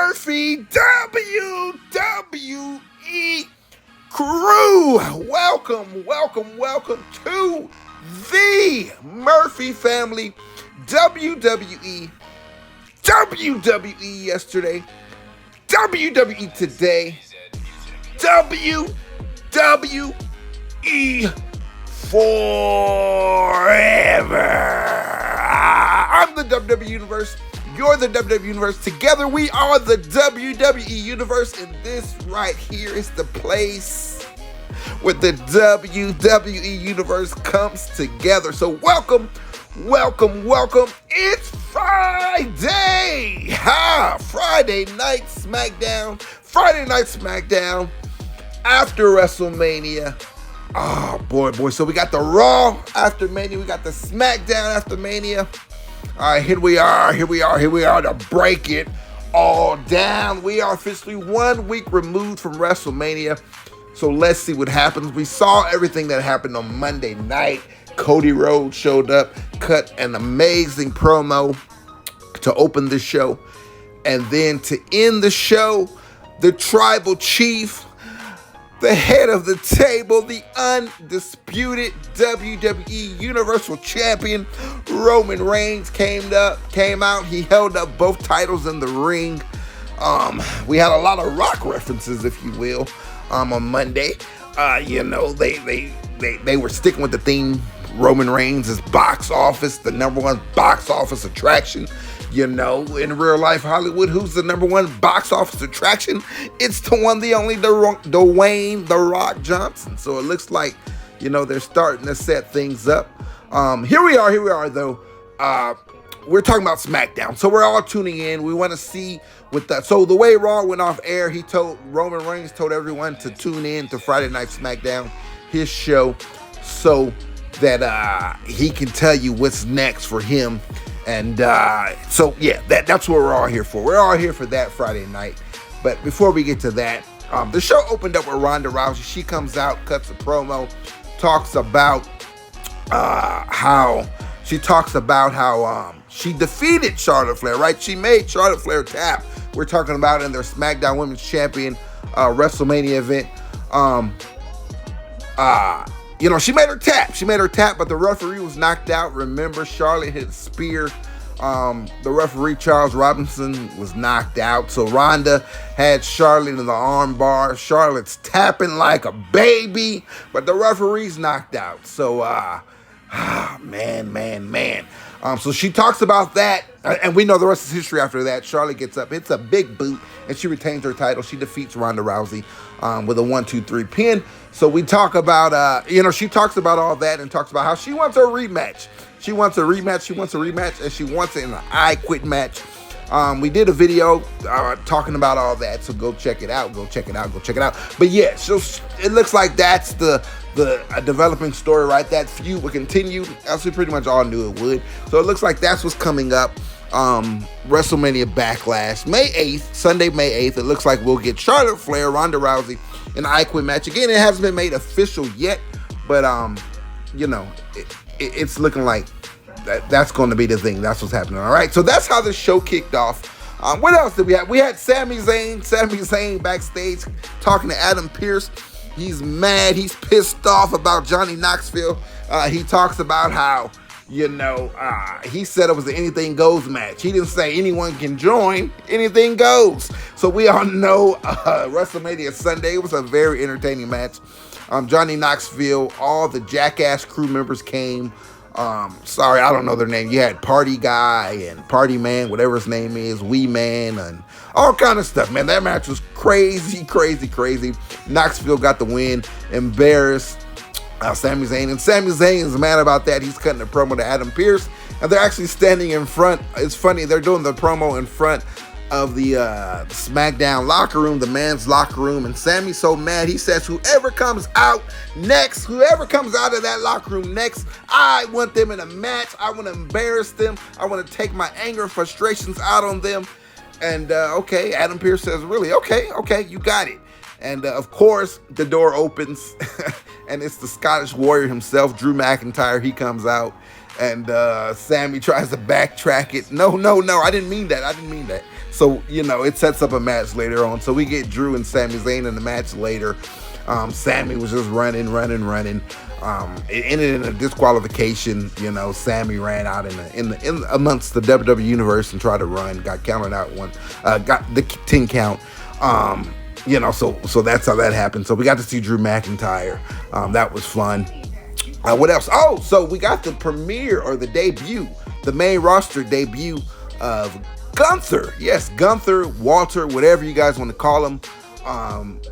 Murphy WWE CREW. Welcome to the Murphy family. WWE yesterday, WWE today, WWE forever. I'm the WWE Universe. You're the WWE Universe. Together we are the WWE Universe, and this right here is the place where the WWE Universe comes together. So welcome. It's Friday. Friday night Smackdown after WrestleMania. Oh boy. So we got the Raw after Mania. We got the Smackdown after Mania. All right, here we are to break it all down. We are officially 1 week removed from WrestleMania. So let's see what happens. We saw everything that happened on Monday night. Cody Rhodes showed up, cut an amazing promo to open the show. And then to end the show, the tribal chief, the head of the table, the undisputed WWE Universal Champion, Roman Reigns came out. He held up both titles in the ring. We had a lot of Rock references, if you will, on Monday. They were sticking with the theme. Roman Reigns is box office, the number one box office attraction. In real life Hollywood, who's the number one box office attraction? It's the one, the only, Dwayne The Rock Johnson. So it looks like, they're starting to set things up. Here we are though. We're talking about Smackdown. So we're all tuning in. We want to see so the way Raw went off air, Roman Reigns told everyone to tune in to Friday Night Smackdown, his show, so that he can tell you what's next for him. And that's what we're all here for. We're all here for that Friday night. But before we get to that, the show opened up with Ronda Rousey. She comes out, cuts a promo, talks about how she defeated Charlotte Flair, right? She made Charlotte Flair tap. We're talking about in their Smackdown Women's Champion Wrestlemania event. She made her tap, but the referee was knocked out. Remember, Charlotte hit a spear. The referee, Charles Robinson, was knocked out. So Ronda had Charlotte in the arm bar. Charlotte's tapping like a baby, but the referee's knocked out. So, man. So she talks about that, and we know the rest is history after that. Charlotte gets up, hits a big boot, and she retains her title. She defeats Ronda Rousey with a 1-2-3 pin. So we talk about, she talks about all that and talks about how she wants a rematch. She wants a rematch, and she wants it in an I Quit match. We did a video talking about all that, so go check it out. But yeah, so it looks like that's the developing story, right? That feud will continue, as we pretty much all knew it would. So it looks like that's what's coming up. WrestleMania Backlash, May 8th, Sunday, May 8th. It looks like we'll get Charlotte Flair, Ronda Rousey, in an I Quit match. Again, it hasn't been made official yet, but it's looking like that's going to be the thing. That's what's happening. All right, so that's how the show kicked off. What else did we have? We had Sami Zayn backstage talking to Adam Pearce. He's mad. He's pissed off about Johnny Knoxville. He talks about how, he said it was an anything goes match. He didn't say anyone can join. Anything goes. So we all know WrestleMania Sunday. It was a very entertaining match. Johnny Knoxville, all the Jackass crew members came. Sorry, I don't know their name. You had Party Guy and Party Man, whatever his name is, Wee Man, and all kind of stuff, man. That match was crazy. Knoxville got the win, embarrassed Sami Zayn. And Sami Zayn is mad about that. He's cutting a promo to Adam Pearce, and they're actually standing in front. It's funny, they're doing the promo in front of the Smackdown locker room, the men's locker room, and Sammy's so mad, he says, whoever comes out of that locker room next, I want them in a match. I want to embarrass them. I want to take my anger and frustrations out on them. And okay, Adam Pearce says, really? Okay, you got it. And of course, the door opens, and it's the Scottish Warrior himself, Drew McIntyre. He comes out, and Sammy tries to backtrack it. No, I didn't mean that. So, it sets up a match later on. So we get Drew and Sami Zayn in the match later. Sammy was just running. It ended in a disqualification. Sammy ran out in amongst the WWE universe and tried to run, got counted out got the 10 count. So that's how that happened. So we got to see Drew McIntyre. That was fun. What else? Oh, so we got the premiere or the debut, the main roster debut of Gunther. Yes, Gunther, Walter, whatever you guys want to call him.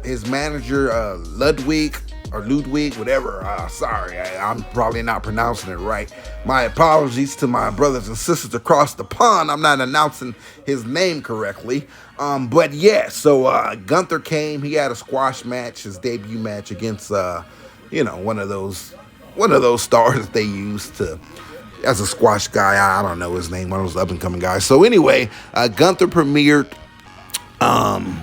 His manager, Ludwig, whatever. Sorry, I'm probably not pronouncing it right. My apologies to my brothers and sisters across the pond. I'm not announcing his name correctly. But yeah, so Gunther came. He had a squash match, his debut match against, one of those stars that they use to as a squash guy. I don't know his name, one of those up and coming guys. So anyway, Gunther premiered.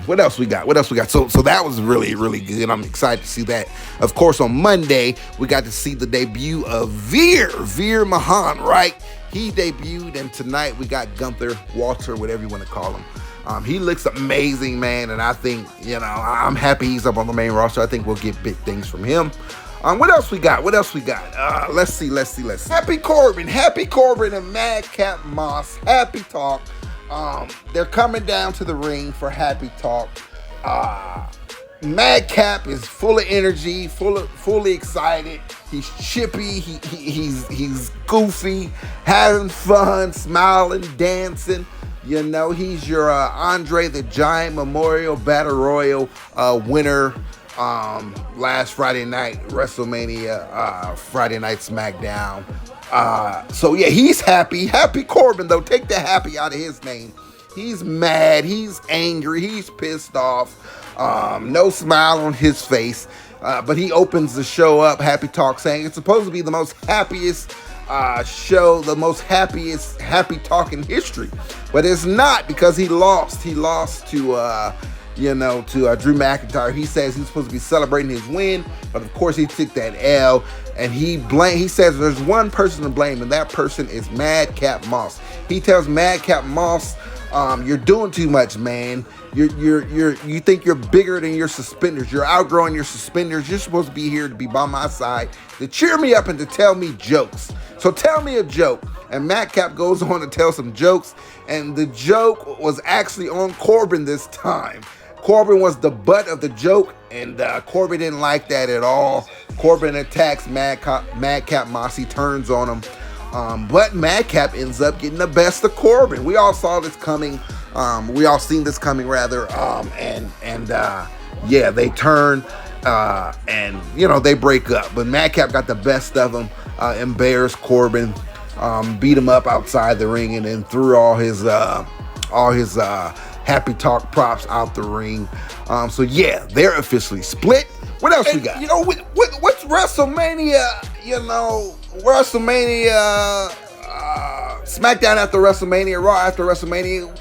What else we got? So that was really, really good. I'm excited to see that. Of course, on Monday, we got to see the debut of Veer Mahan, right? He debuted, and tonight we got Gunther, Walter, whatever you want to call him. He looks amazing, man, and I think, I'm happy he's up on the main roster. I think we'll get big things from him. What else we got? Let's see. Happy Corbin and Madcap Moss. Happy Talk. They're coming down to the ring for Happy Talk. Madcap is full of energy, fully excited. He's chippy. He's goofy, having fun, smiling, dancing. He's your Andre the Giant Memorial Battle Royal winner. Last Friday night, Wrestlemania, Friday night Smackdown. So yeah, he's happy. Happy Corbin, though. Take the happy out of his name. He's mad. He's angry. He's pissed off. No smile on his face. But he opens the show up, Happy Talk, saying it's supposed to be the most happiest show, the most happiest Happy Talk in history. But it's not, because he lost. He lost to Drew McIntyre. He says he's supposed to be celebrating his win, but of course he took that L, and he says there's one person to blame, and that person is Madcap Moss. He tells Madcap Moss, you're doing too much, man. You think you're bigger than your suspenders. You're outgrowing your suspenders. You're supposed to be here to be by my side, to cheer me up and to tell me jokes. So tell me a joke. And Madcap goes on to tell some jokes, and the joke was actually on Corbin this time. Corbin was the butt of the joke, and Corbin didn't like that at all. Corbin attacks Madcap Moss. He turns on him. But Madcap ends up getting the best of Corbin. We all saw this coming. We all seen this coming, rather. Yeah, they turn, and they break up. But Madcap got the best of him. Embarrassed Corbin, beat him up outside the ring, and then threw all his Happy Talk props out the ring. So yeah, they're officially split. What else we got? What's WrestleMania? WrestleMania, SmackDown after WrestleMania, Raw after WrestleMania.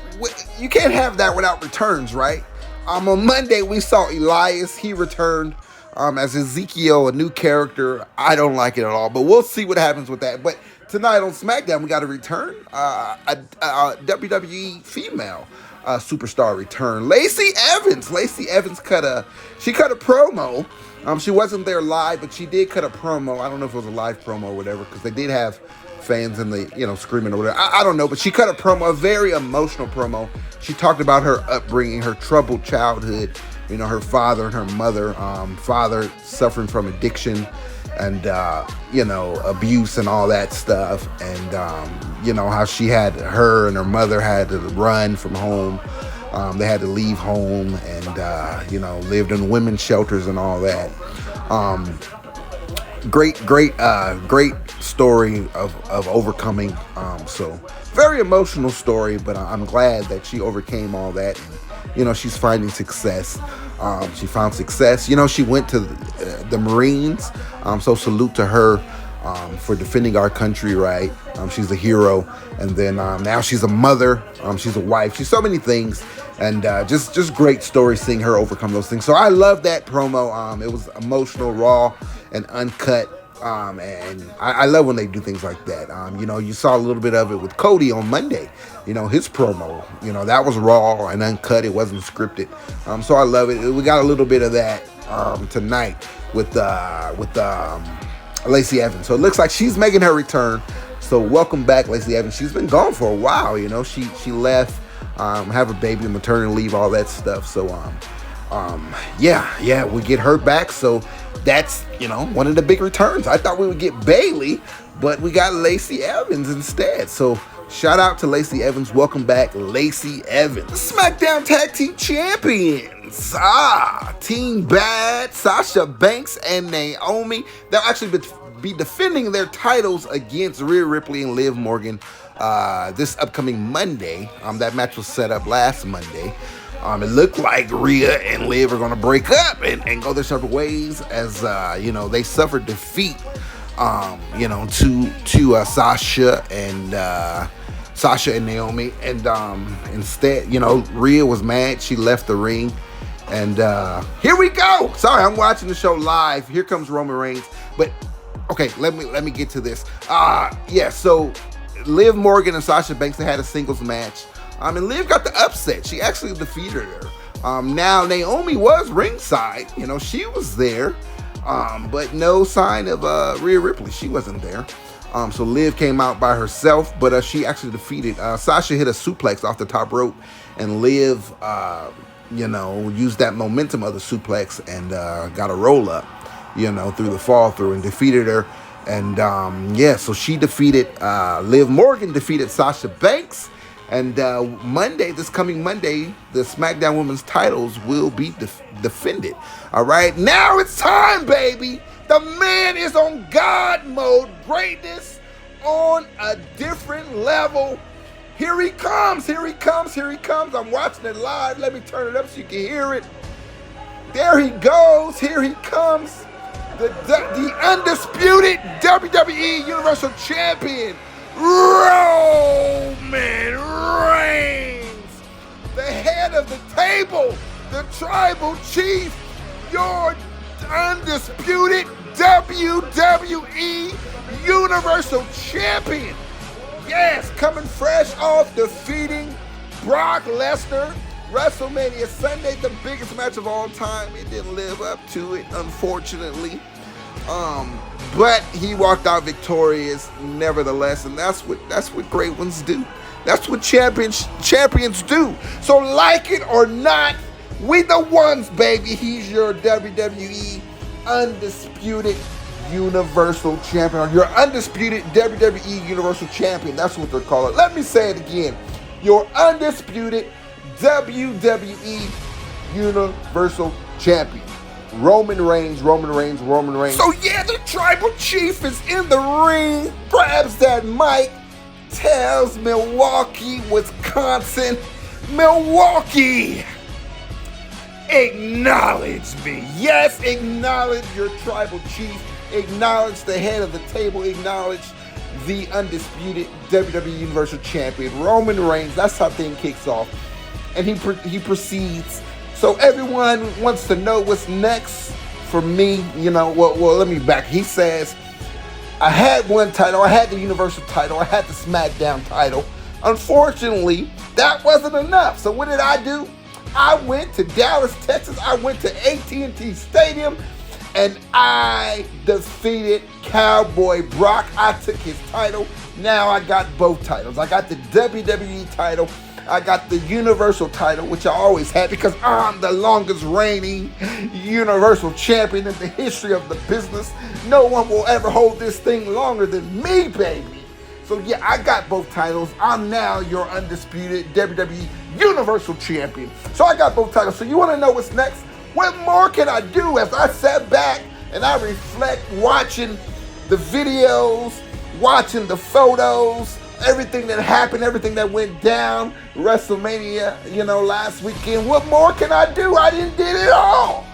You can't have that without returns, right? On Monday we saw Elias. He returned as Ezekiel, a new character. I don't like it at all, but we'll see what happens with that. But tonight on SmackDown we got a return, a WWE female superstar return. Lacey Evans cut a promo. She wasn't there live, but she did cut a promo. I don't know if it was a live promo or whatever, because they did have fans in the screaming or whatever. I don't know, but she cut a promo, a very emotional promo. She talked about her upbringing, her troubled childhood, her father and her mother, father suffering from addiction and abuse and all that stuff, and how her and her mother had to run from home. They had to leave home, and lived in women's shelters and all that. Great story of overcoming. So very emotional story, but I'm glad that she overcame all that. And, she's finding success. She found success. She went to the Marines. So salute to her for defending our country, right? She's a hero. And then now she's a mother. She's a wife. She's so many things. And just great story seeing her overcome those things. So I love that promo. It was emotional, raw, and uncut. And I love when they do things like that. You saw a little bit of it with Cody on Monday. His promo. That was raw and uncut. It wasn't scripted. So I love it. We got a little bit of that tonight with Lacey Evans. So it looks like she's making her return. So welcome back, Lacey Evans. She's been gone for a while. She left, have a baby, maternity leave, all that stuff. So we get her back. So that's one of the big returns. I thought we would get Bayley, but we got Lacey Evans instead. So shout out to Lacey Evans. Welcome back, Lacey Evans. SmackDown Tag Team Champions. Team Bad, Sasha Banks and Naomi. They'll actually be defending their titles against Rhea Ripley and Liv Morgan this upcoming Monday. That match was set up last Monday. It looked like Rhea and Liv are going to break up and go their separate ways as, they suffered defeat, to Sasha and Naomi. And instead, Rhea was mad. She left the ring. And here we go. Sorry, I'm watching the show live. Here comes Roman Reigns. But, okay, let me get to this. So Liv Morgan and Sasha Banks, they had a singles match. And Liv got the upset. She actually defeated her. Now, Naomi was ringside. She was there. But no sign of Rhea Ripley. She wasn't there. So Liv came out by herself, but she actually defeated. Sasha hit a suplex off the top rope, and Liv, used that momentum of the suplex and got a roll up, through the fall through and defeated her. And so she defeated, Liv Morgan defeated Sasha Banks. And this coming Monday, the SmackDown Women's titles will be defended. All right, now it's time, baby. The man is on God mode. Greatness on a different level. Here he comes. I'm watching it live. Let me turn it up so you can hear it. There he goes. Here he comes. The undisputed WWE Universal Champion, Roman Reigns, the head of the table, the tribal chief, your undisputed WWE Universal Champion. Yes, coming fresh off defeating Brock Lesnar. WrestleMania Sunday, the biggest match of all time. It didn't live up to it, unfortunately. But he walked out victorious nevertheless, and that's what great ones do. That's what champions do. So like it or not, we the ones, baby. He's your WWE undisputed Universal Champion. Your undisputed WWE Universal Champion. That's what they're calling. Let me say it again. Your undisputed WWE Universal Champion. Roman Reigns. So yeah, the tribal chief is in the ring. Perhaps that mic tells Milwaukee, Wisconsin. Milwaukee, acknowledge me. Yes, acknowledge your tribal chief. Acknowledge the head of the table. Acknowledge the undisputed WWE Universal Champion, Roman Reigns. That's how thing kicks off. And he proceeds. So everyone wants to know what's next for me. Let me back. He says, I had one title. I had the Universal title. I had the Smackdown title. Unfortunately, that wasn't enough. So what did I do? I went to Dallas, Texas. I went to AT&T Stadium, and I defeated Cowboy Brock. I took his title. Now I got both titles. I got the WWE title. I got the Universal title, which I always had because I'm the longest reigning Universal Champion in the history of the business. No one will ever hold this thing longer than me, baby. So yeah, I got both titles. I'm now your undisputed WWE Universal Champion. So I got both titles. So you want to know what's next? What more can I do as I sat back and I reflect watching the videos, watching the photos, everything that happened, everything that went down, WrestleMania, last weekend. What more can I do? I didn't did it all.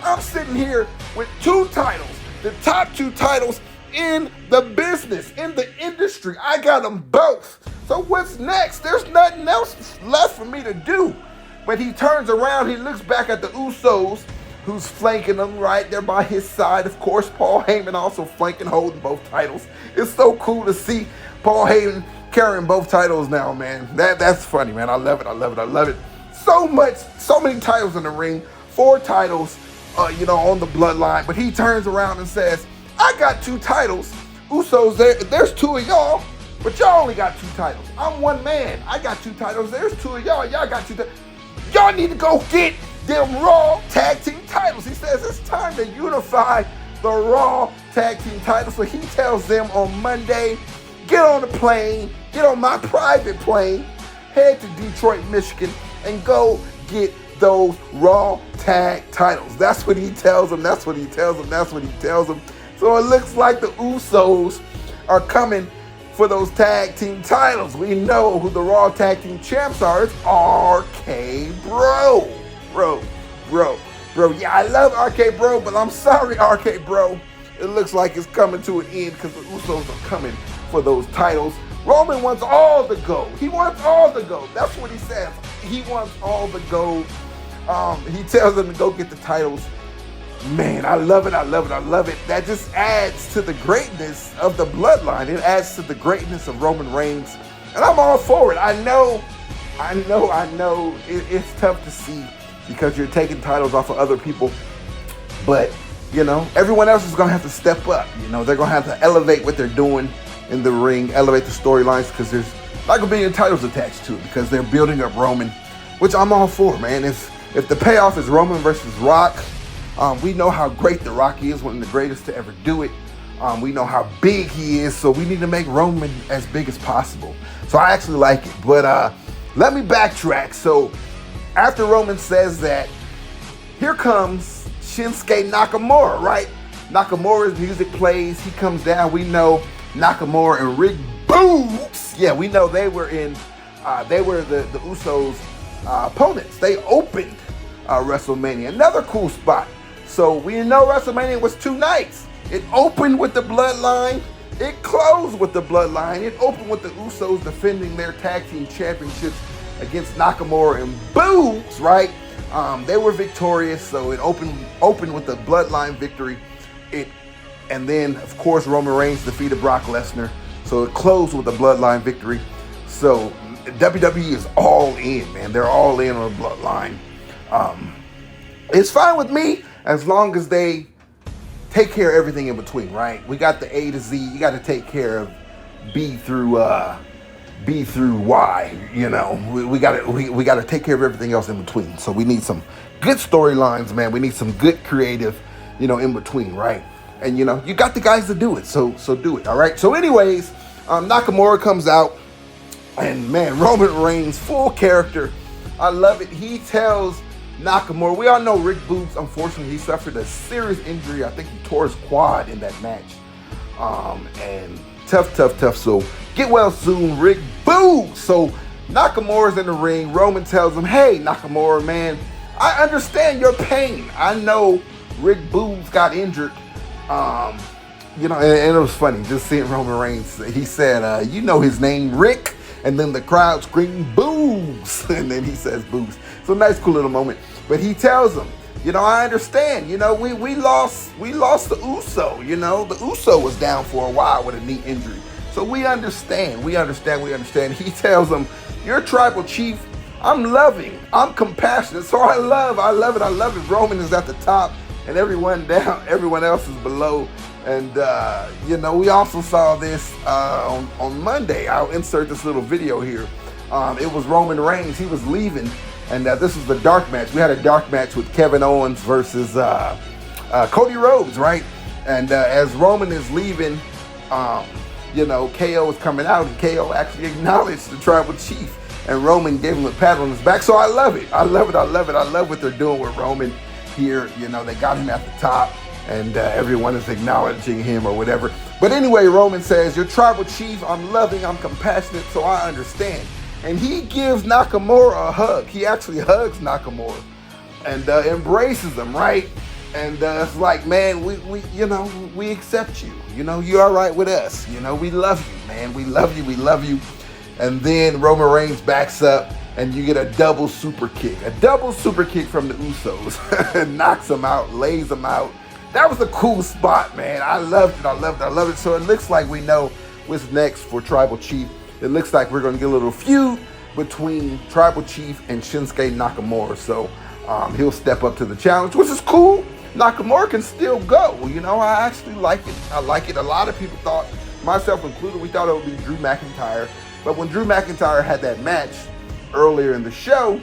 I'm sitting here with two titles, the top two titles in the business, in the industry. I got them both. So what's next? There's nothing else left for me to do. But he turns around, he looks back at the Usos, who's flanking him right there by his side. Of course, Paul Heyman also flanking, holding both titles. It's so cool to see Paul Heyman carrying both titles now, man. That's funny, man. I love it. So many titles in the ring. 4 titles, on the bloodline. But he turns around and says, I got 2 titles. Usos, there's 2 of y'all, but y'all only got 2 titles. I'm one man. I got 2 titles. There's 2 of y'all. Y'all got 2 titles. Y'all need to go get them Raw Tag Team titles. He says it's time to unify the Raw Tag Team titles. So he tells them on Monday, get on the plane, get on my private plane, head to Detroit, Michigan, and go get those Raw Tag titles. That's what he tells them. So it looks like the Usos are coming for those tag team titles. We know who the Raw Tag Team champs are. It's RK Bro. Bro. Yeah, I love RK Bro, but I'm sorry, RK Bro. It looks like it's coming to an end because the Usos are coming for those titles. Roman wants all the gold. He wants all the gold. That's what he says. He wants all the gold. He tells them to go get the titles. Man, I love it. That just adds to the greatness of the bloodline. It adds to the greatness of Roman Reigns. And I'm all for it. I know it's tough to see because you're taking titles off of other people. But, everyone else is going to have to step up. They're going to have to elevate what they're doing in the ring, elevate the storylines, because there's not going to be any titles attached to it because they're building up Roman, which I'm all for, man. If the payoff is Roman versus Rock, we know how great The Rock is, one of the greatest to ever do it. We know how big he is, so we need to make Roman as big as possible. So I actually like it. But let me backtrack. So after Roman says that, here comes Shinsuke Nakamura, right? Nakamura's music plays. He comes down. We know Nakamura and Rick Boogs. Yeah, we know they were the Usos' opponents. They opened WrestleMania. Another cool spot. So we know WrestleMania was 2 nights. It opened with the Bloodline. It closed with the Bloodline. It opened with the Usos defending their tag team championships against Nakamura and Boogs, right? They were victorious, so it opened with the Bloodline victory. And then, of course, Roman Reigns defeated Brock Lesnar. So it closed with the Bloodline victory. So WWE is all in, man. They're all in on the Bloodline. It's fine with me as long as they take care of everything in between, right? We got the A to Z. You got to take care of B through Y. We got to take care of everything else in between. So we need some good storylines, man. We need some good creative, in between, right? And you got the guys to do it. So do it, all right? So anyways, Nakamura comes out, and man, Roman Reigns, full character. I love it. He tells Nakamura, we all know Rick Boogs, unfortunately, he suffered a serious injury. I think he tore his quad in that match. And tough. So get well soon, Rick Boogs. So Nakamura's in the ring. Roman tells him, hey, Nakamura, man, I understand your pain. I know Rick Boogs got injured. And it was funny just seeing Roman Reigns. He said, his name, Rick. And then the crowd screamed, Boogs. And then he says, Boogs. So nice, cool little moment. But he tells them, I understand. We lost the Uso. The Uso was down for a while with a knee injury. So we understand. He tells them, you're tribal chief. I'm loving. I'm compassionate. So I love it. Roman is at the top and everyone down. Everyone else is below. And, we also saw this on Monday. I'll insert this little video here. It was Roman Reigns. He was leaving. And this was the dark match. We had a dark match with Kevin Owens versus Cody Rhodes, right? And as Roman is leaving, KO is coming out. And KO actually acknowledged the tribal chief. And Roman gave him a pat on his back. So I love it. I love what they're doing with Roman here. They got him at the top. And everyone is acknowledging him or whatever. But anyway, Roman says, you're tribal chief. I'm loving. I'm compassionate. So I understand. And he gives Nakamura a hug. He actually hugs Nakamura and embraces him, right? And it's like, man, we accept you. You're all right with us. We love you, man. We love you. And then Roman Reigns backs up and you get a double super kick. A double super kick from the Usos. Knocks them out, lays them out. That was a cool spot, man. I loved it. So it looks like we know what's next for Tribal Chief. It looks like we're going to get a little feud between Tribal Chief and Shinsuke Nakamura. So he'll step up to the challenge, which is cool. Nakamura can still go. I actually like it. I like it. A lot of people thought, myself included, we thought it would be Drew McIntyre. But when Drew McIntyre had that match earlier in the show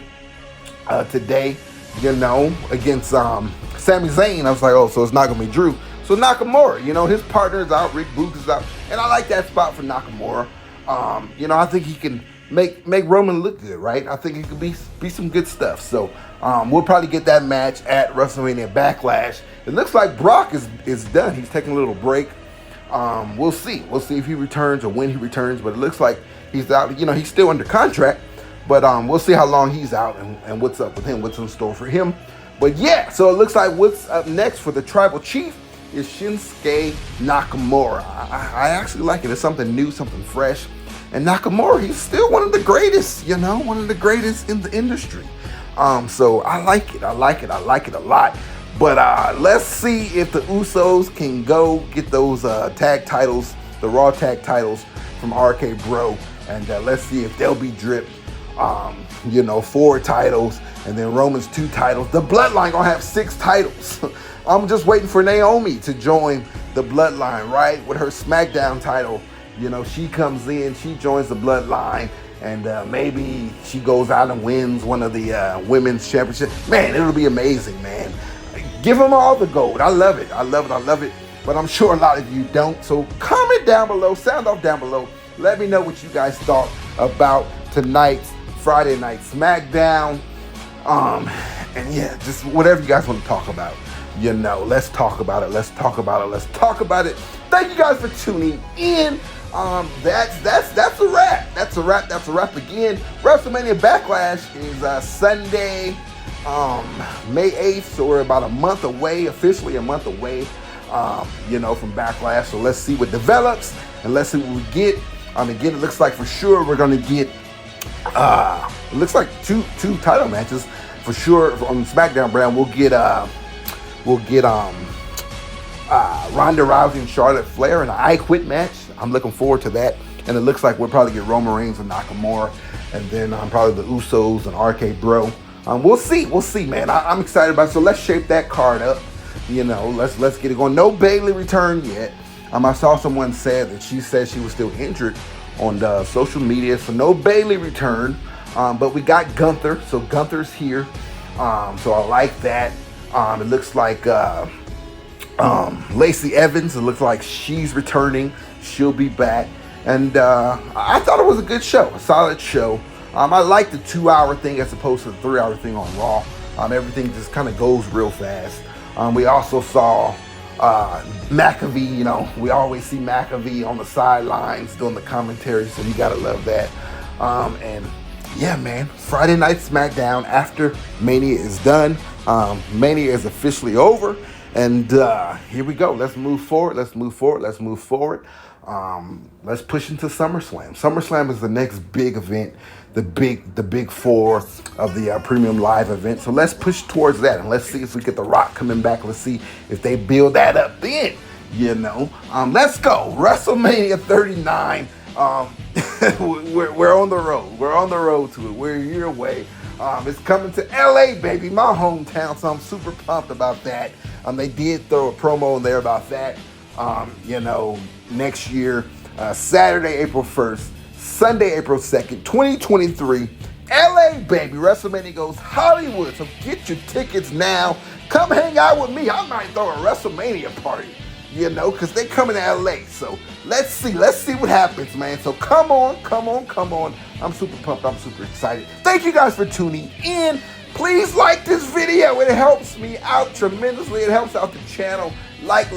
today, against Sami Zayn, I was like, oh, so it's not going to be Drew. So Nakamura, his partner is out, Rick Booth is out. And I like that spot for Nakamura. I think he can make Roman look good, right? I think it could be some good stuff. So we'll probably get that match at WrestleMania Backlash. It looks like Brock is done. He's taking a little break. We'll see. We'll see if he returns or when he returns. But it looks like he's out. He's still under contract. But we'll see how long he's out and what's up with him, what's in store for him. But yeah, so it looks like what's up next for the Tribal Chief is Shinsuke Nakamura. I actually like it. It's something new, something fresh. And Nakamura, he's still one of the greatest, one of the greatest in the industry. So I like it. I like it a lot. But let's see if the Usos can go get those tag titles, the Raw tag titles from RK Bro. And let's see if they'll be dripped. 4 titles, and then Roman's 2 titles. The Bloodline gonna have 6 titles. I'm just waiting for Naomi to join the Bloodline, right? With her Smackdown title. She comes in, she joins the Bloodline, and maybe she goes out and wins one of the women's championship. Man, it'll be amazing, man. Give them all the gold. I love it. But I'm sure a lot of you don't. So comment down below, sound off down below. Let me know what you guys thought about tonight's Friday Night Smackdown. And yeah, just whatever you guys want to talk about. Let's talk about it. Let's talk about it. Thank you guys for tuning in. That's a wrap. That's a wrap again. WrestleMania Backlash is Sunday, May 8th. So we're about a month away, officially a month away, from Backlash. So let's see what develops and let's see what we get. Again, it looks like for sure we're gonna get it looks like two title matches for sure on the SmackDown brand. We'll get Ronda Rousey and Charlotte Flair in an I Quit match. I'm looking forward to that. And it looks like we'll probably get Roman Reigns and Nakamura, and then probably the Usos and RK Bro. We'll see, man. I'm excited about it. So let's shape that card up. Let's get it going. No Bayley return yet. I saw someone said that she said she was still injured on the social media, so no Bayley return. But we got Gunther, so Gunther's here. So I like that. It looks like Lacey Evans. It looks like she's returning. She'll be back. And I thought it was a good show, a solid show. I like the 2-hour thing as opposed to the 3-hour thing on Raw. Everything just kind of goes real fast. We also saw McAfee. We always see McAfee on the sidelines doing the commentary, so you gotta love that. And yeah, man, Friday Night Smackdown after Mania is done. Mania is officially over, and here we go. Let's move forward. Let's push into SummerSlam. SummerSlam is the next big event, the big 4 of the premium live event. So let's push towards that, and let's see if we get The Rock coming back. Let's see if they build that up then. Let's go. WrestleMania 39. We're on the road. We're on the road to it. We're a year away. It's coming to LA, baby, my hometown. So I'm super pumped about that. They did throw a promo in there about that. Next year, Saturday, April 1st, Sunday, April 2nd, 2023, LA, baby. WrestleMania goes Hollywood. So get your tickets now. Come hang out with me. I might throw a WrestleMania party. Because they coming to LA. So let's see what happens, man. So come on. I'm super pumped. I'm super excited. Thank you guys for tuning in. Please like this video. It helps me out tremendously. It helps out the channel. Like,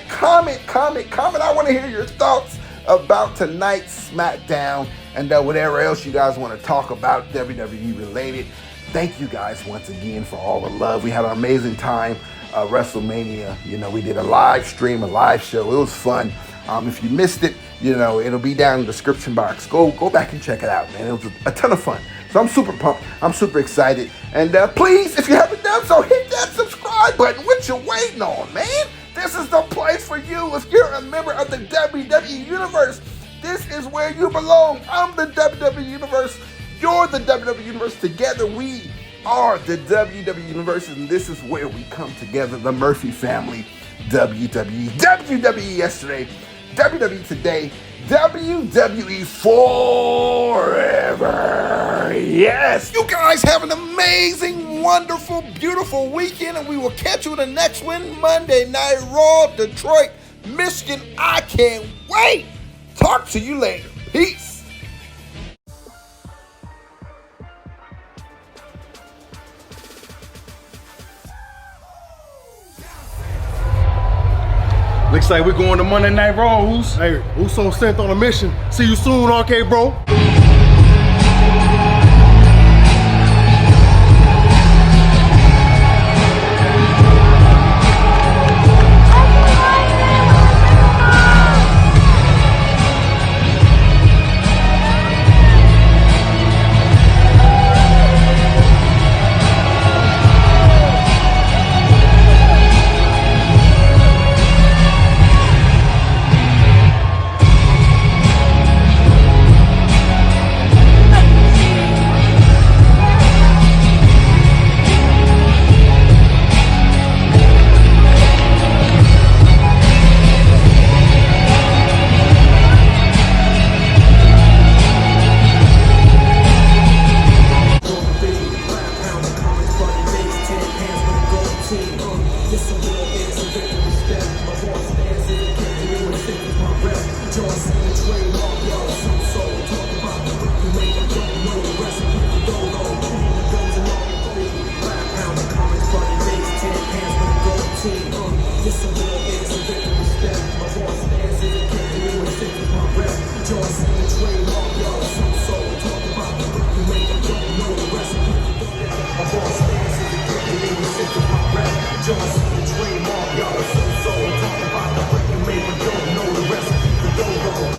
comment. I want to hear your thoughts about tonight's SmackDown and whatever else you guys want to talk about WWE related. Thank you guys once again for all the love. We had an amazing time. WrestleMania, we did a live stream, a live show. It was fun. If you missed it, it'll be down in the description box. Go back and check it out, man. It was a ton of fun. So So I'm super pumped. I'm super excited. And please, if you haven't done so, hit that subscribe button. What you waiting on, man? This is the place for you. If you're a member of the WWE Universe, this is where you belong. I'm the WWE Universe. You're the WWE Universe. Together we are the WWE Universe, and this is where we come together. The Murphy family. WWE yesterday, WWE today, WWE forever. Yes. You guys have an amazing, wonderful, beautiful weekend, and we will catch you in the next one. Monday Night Raw, Detroit, Michigan. I can't wait. Talk to you later. Peace. Looks like we're going to Monday Night Raw, Who's? Hey, Uso sent on a mission. See you soon, RK bro. This